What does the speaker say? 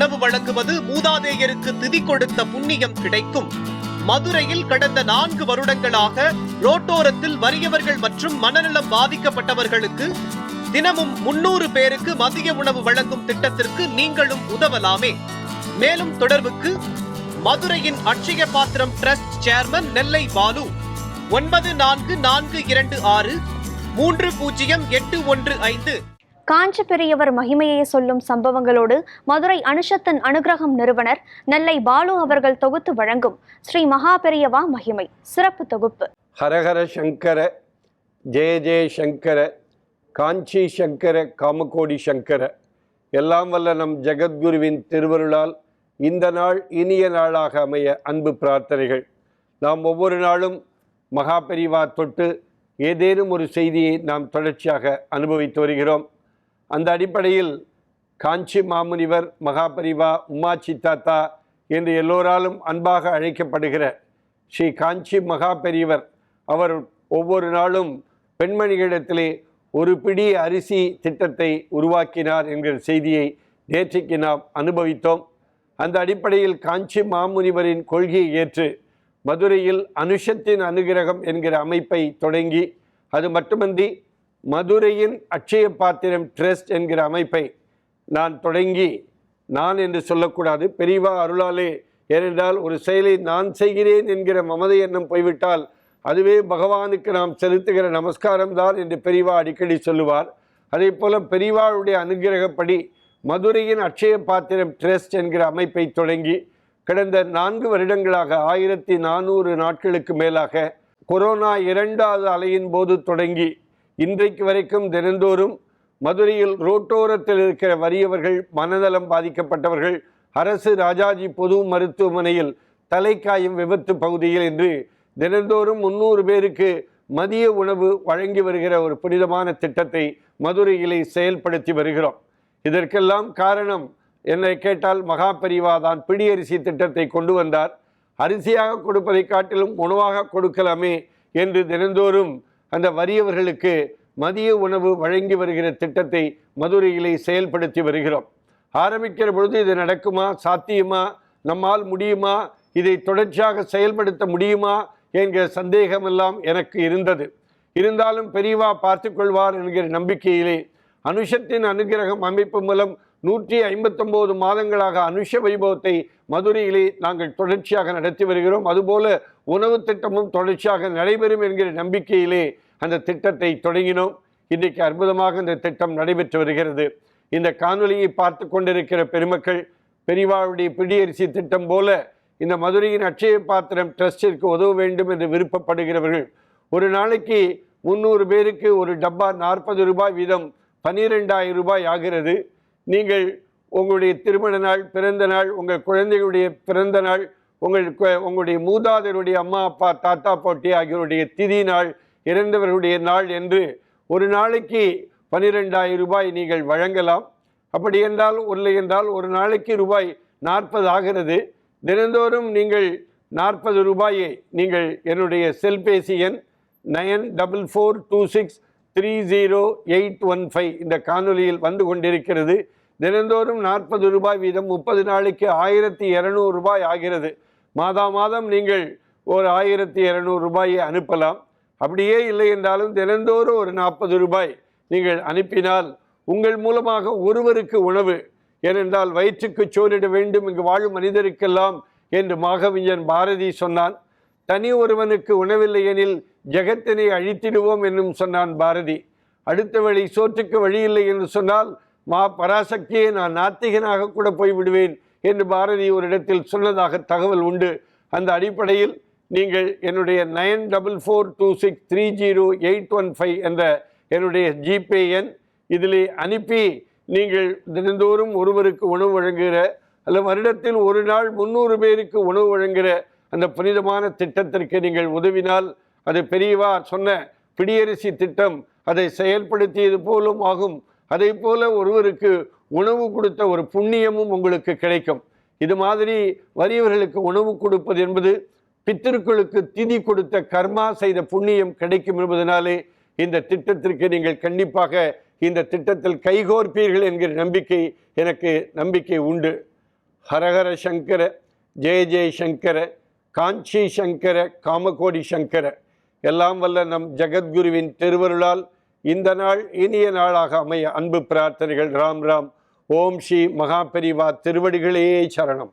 உணவு வழங்குவது மூதாதையருக்கு திதி கொடுத்த புண்ணியம் கிடைக்கும். மதுரையில் கடந்த 4 வருடங்களாக ரோட்டோரத்தில் வறியவர்கள் மற்றும் மனநலம் பாதிக்கப்பட்டவர்களுக்கு தினமும் 300 பேருக்கு மதிய உணவு வழங்கும் திட்டத்திற்கு நீங்களும் உதவலாமே. மேலும் தொடர்புக்கு மதுரையின் அட்சய பாத்திரம் டிரஸ்ட் சேர்மன் நெல்லை பாலு 9442630815. காஞ்சி பெரியவர் மகிமையை சொல்லும் சம்பவங்களோடு மதுரை அனுஷத்தன் அனுகிரகம் நிறுவனர் நெல்லை பாலு அவர்கள் தொகுத்து வழங்கும் ஸ்ரீ மகா பெரியவா மகிமை சிறப்பு தொகுப்பு. ஹரஹர சங்கர ஜெய ஜெய சங்கர காஞ்சி சங்கர காமகோடி சங்கர. எல்லாம் வல்ல நம் ஜெகத்குருவின் திருவருளால் இந்த நாள் இனிய நாளாக அமைய அன்பு பிரார்த்தனைகள். நாம் ஒவ்வொரு நாளும் மகா பெரியவா தொட்டு ஏதேனும் ஒரு செய்தியை நாம் தொடர்ச்சியாக அனுபவித்து வருகிறோம். அந்த அடிப்படையில் காஞ்சி மாமுனிவர் மகா பெரியவா உமாச்சி தாத்தா என்று எல்லோராலும் அன்பாக அழைக்கப்படுகிற ஸ்ரீ காஞ்சி மகா பெரியவர் அவர் ஒவ்வொரு நாளும் பெண்மணிகளிடத்திலே ஒரு பிடி அரிசி திட்டத்தை உருவாக்கினார் என்கிற செய்தியை நேற்றைக்கு நாம் அனுபவித்தோம். அந்த அடிப்படையில் காஞ்சி மாமுனிவரின் கொள்கையை ஏற்று மதுரையில் அனுஷத்தின் அனுகிரகம் என்கிற அமைப்பை தொடங்கி, அது மட்டுமன்றி மதுரையின் அட்சய பாத்திரம் ட்ரஸ்ட் என்கிற அமைப்பை நான் தொடங்கி, நான் என்று சொல்லக்கூடாது, பெரியவா அருளாலே, ஏனென்றால் ஒரு செயலை நான் செய்கிறேன் என்கிற மமதை எண்ணம் போய்விட்டால் அதுவே பகவானுக்கு நாம் செலுத்துகிற நமஸ்காரம் தான் என்று பெரியவா அடிக்கடி சொல்லுவார். அதே போல பெரியவாளுடைய அனுகிரகப்படி மதுரையின் அட்சய பாத்திரம் ட்ரஸ்ட் என்கிற அமைப்பை தொடங்கி கடந்த 4 வருடங்களாக 1400 நாட்களுக்கு மேலாக கொரோனா 2வது அலையின் போது தொடங்கி இன்றைக்கு வரைக்கும் தினந்தோறும் மதுரையில் ரோட்டோரத்தில் இருக்கிற வறியவர்கள், மனநலம் பாதிக்கப்பட்டவர்கள், அரசு ராஜாஜி பொது மருத்துவமனையில் தலைக்காயம் விபத்து பகுதியில் என்று தினந்தோறும் 300 பேருக்கு மதிய உணவு வழங்கி வருகிற ஒரு புனிதமான திட்டத்தை மதுரையிலே செயல்படுத்தி வருகிறோம். இதற்கெல்லாம் காரணம் என்னை கேட்டால் மகா பெரியவா தான் பிடியரிசி திட்டத்தை கொண்டு வந்தார். அரிசியாக கொடுப்பதை காட்டிலும் உணவாக கொடுக்கலாமே என்று தினந்தோறும் அந்த வறியவர்களுக்கு மதிய உணவு வழங்கி வருகிற திட்டத்தை மதுரையிலே செயல்படுத்தி வருகிறோம். ஆரம்பிக்கிற பொழுது இது நடக்குமா, சாத்தியமா, நம்மால் முடியுமா, இதை தொடர்ச்சியாக செயல்படுத்த முடியுமா என்கிற சந்தேகமெல்லாம் எனக்கு இருந்தது. இருந்தாலும் பெரியவா பார்த்து கொள்வார் என்கிற நம்பிக்கையிலே அனுஷத்தின் அனுகிரகம் அமைப்பு மூலம் 159 மாதங்களாக அனுஷ வைபவத்தை மதுரையிலே நாங்கள் தொடர்ச்சியாக நடத்தி வருகிறோம். அதுபோல உணவு திட்டமும் தொடர்ச்சியாக நடைபெறும் என்கிற நம்பிக்கையிலே அந்த திட்டத்தை தொடங்கினோம். இன்றைக்கு அற்புதமாக இந்த திட்டம் நடைபெற்று வருகிறது. இந்த காணொலியை பார்த்து கொண்டிருக்கிற பெருமக்கள் பெரியவாளுடைய பிடியரிசி திட்டம் போல இந்த மதுரையின் அட்சய பாத்திரம் ட்ரஸ்டிற்கு உதவ வேண்டும் என்று விருப்பப்படுகிறவர்கள் ஒரு நாளைக்கு 300 பேருக்கு ஒரு டப்பா 40 ரூபாய் வீதம் 12,000 ரூபாய் ஆகிறது. நீங்கள் உங்களுடைய திருமண நாள், பிறந்த நாள், உங்கள் குழந்தைகளுடைய பிறந்த நாள், உங்களுடைய மூதாதையருடைய அம்மா அப்பா தாத்தா பாட்டி ஆகியோருடைய திதி நாள், இறந்தவர்களுடைய நாள் என்று ஒரு நாளைக்கு 12,000 ரூபாய் நீங்கள் வழங்கலாம். அப்படி என்றால் இல்லை என்றால் ஒரு நாளைக்கு ரூபாய் 40 ஆகிறது. தினந்தோறும் நீங்கள் 40 ரூபாயை நீங்கள் என்னுடைய செல்பேசி எண் 9442630815 இந்த காணொலியில் வந்து கொண்டிருக்கிறது. தினந்தோறும் 40 ரூபாய் வீதம் 30 நாளைக்கு 1200 ரூபாய் ஆகிறது. மாதம் நீங்கள் ஒரு 1200 ரூபாயை அனுப்பலாம். அப்படியே இல்லை என்றாலும் தினந்தோறும் ஒரு 40 ரூபாய் நீங்கள் அனுப்பினால் உங்கள் மூலமாக ஒருவருக்கு உணவு, ஏனென்றால் வயிற்றுக்கு சோறிட வேண்டும் இங்கு வாழும் மனிதருக்கெல்லாம் என்று மாகவிஞன் பாரதி சொன்னான். தனி ஒருவனுக்கு உணவில்லை எனில் ஜெகத்தினை அழித்திடுவோம் என்னும் சொன்னான் பாரதி. அடுத்த வழி சோற்றுக்கு வழி இல்லை என்று சொன்னால் பராசக்தியை நான் நாத்திகனாக கூட போய்விடுவேன் என்று பாரதி ஒரு இடத்தில் சொன்னதாக தகவல் உண்டு. அந்த அடிப்படையில் நீங்கள் என்னுடைய 9442630815 என்ற என்னுடைய ஜிபே எண் இதிலே அனுப்பி நீங்கள் தினந்தோறும் ஒருவருக்கு உணவு வழங்குகிற அல்ல வருடத்தில் ஒரு நாள் 300 பேருக்கு உணவு வழங்குகிற அந்த புனிதமான திட்டத்திற்கு நீங்கள் உதவினால் அது பெரியவா சொன்ன பிடியரிசி திட்டம் அதை செயல்படுத்தியது போலும் ஆகும். அதே போல ஒருவருக்கு உணவு கொடுத்த ஒரு புண்ணியமும் உங்களுக்கு கிடைக்கும். இது மாதிரி வறியவர்களுக்கு உணவு கொடுப்பது என்பது பித்திருக்களுக்கு திதி கொடுத்த கர்மா செய்த புண்ணியம் கிடைக்கும் என்பதனாலே இந்த திட்டத்திற்கு நீங்கள் கண்டிப்பாக இந்த திட்டத்தில் கைகோர்ப்பீர்கள் என்கிற நம்பிக்கை எனக்கு உண்டு. ஹரஹர சங்கர, ஜெய ஜெய சங்கர, காஞ்சி சங்கர, காமகோடி சங்கர. எல்லாம் வல்ல நம் ஜெகத்குருவின் திருவருளால் இந்த நாள் இனிய நாளாக அமைய அன்பு பிரார்த்தனைகள். ராம் ராம். ஓம் ஸ்ரீ மகாபெரிவா திருவடிகளே சரணம்.